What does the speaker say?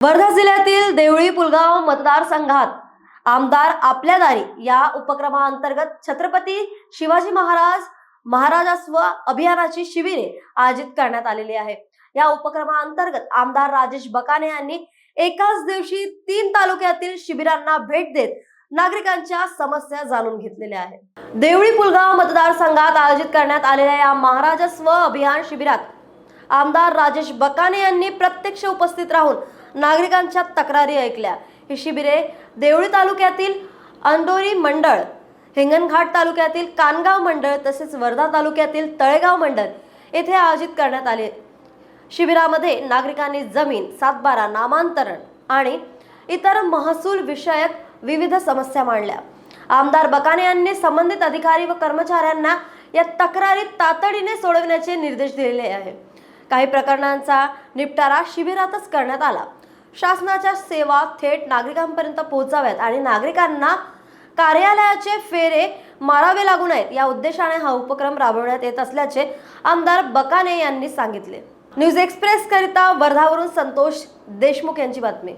वर्धा जिल्ह्यातील देवळी पुलगाव मतदारसंघात आमदार आपल्या दारी या उपक्रमाअंतर्गत छत्रपती शिवाजी महाराजस्व अभियानाची शिबिरे आयोजित करण्यात आलेली आहे। या उपक्रमाअंतर्गत आमदार राजेश बकाने यांनी एकाच दिवशी 3 तालुक्यातील शिबिरांना भेट देत नागरिकांच्या समस्या जाणून घेतलेल्या आहेत। देवळी पुलगाव मतदारसंघात आयोजित करण्यात आलेल्या या महाराजस्व अभियान शिबिरात आमदार राजेश बकाने यांनी प्रत्यक्ष उपस्थित राहून नागरिकांच्या तक्रारी ऐकल्या। ही शिबिरे देवळी तालुक्यातील अंडोरी मंडळ, हिंगणघाट तालुक्यातील कानगाव मंडळ तसेच वर्धा तालुक्यातील तळेगाव मंडळ येथे आयोजित करण्यात आले। शिबिरामध्ये नागरिकांनी जमीन, सातबारा, नामांतरण आणि इतर महसूल विषयक विविध समस्या मांडल्या। आमदार बकाने यांनी संबंधित अधिकारी व कर्मचाऱ्यांना या तक्रारी तातडीने सोडवण्याचे निर्देश दिलेले आहेत। काही प्रकरणांचा निपटारा शिबिरातच करण्यात आला। शासनाच्या सेवा थेट नागरिकांपर्यंत पोहोचाव्यात आणि नागरिकांना कार्यालयाचे फेरे मारावे लागू नयेत या उद्देशाने हा उपक्रम राबवण्यात येत असल्याचे आमदार बकाने यांनी सांगितले। न्यूज एक्सप्रेस करिता वर्धावरून संतोष देशमुख यांची बातमी।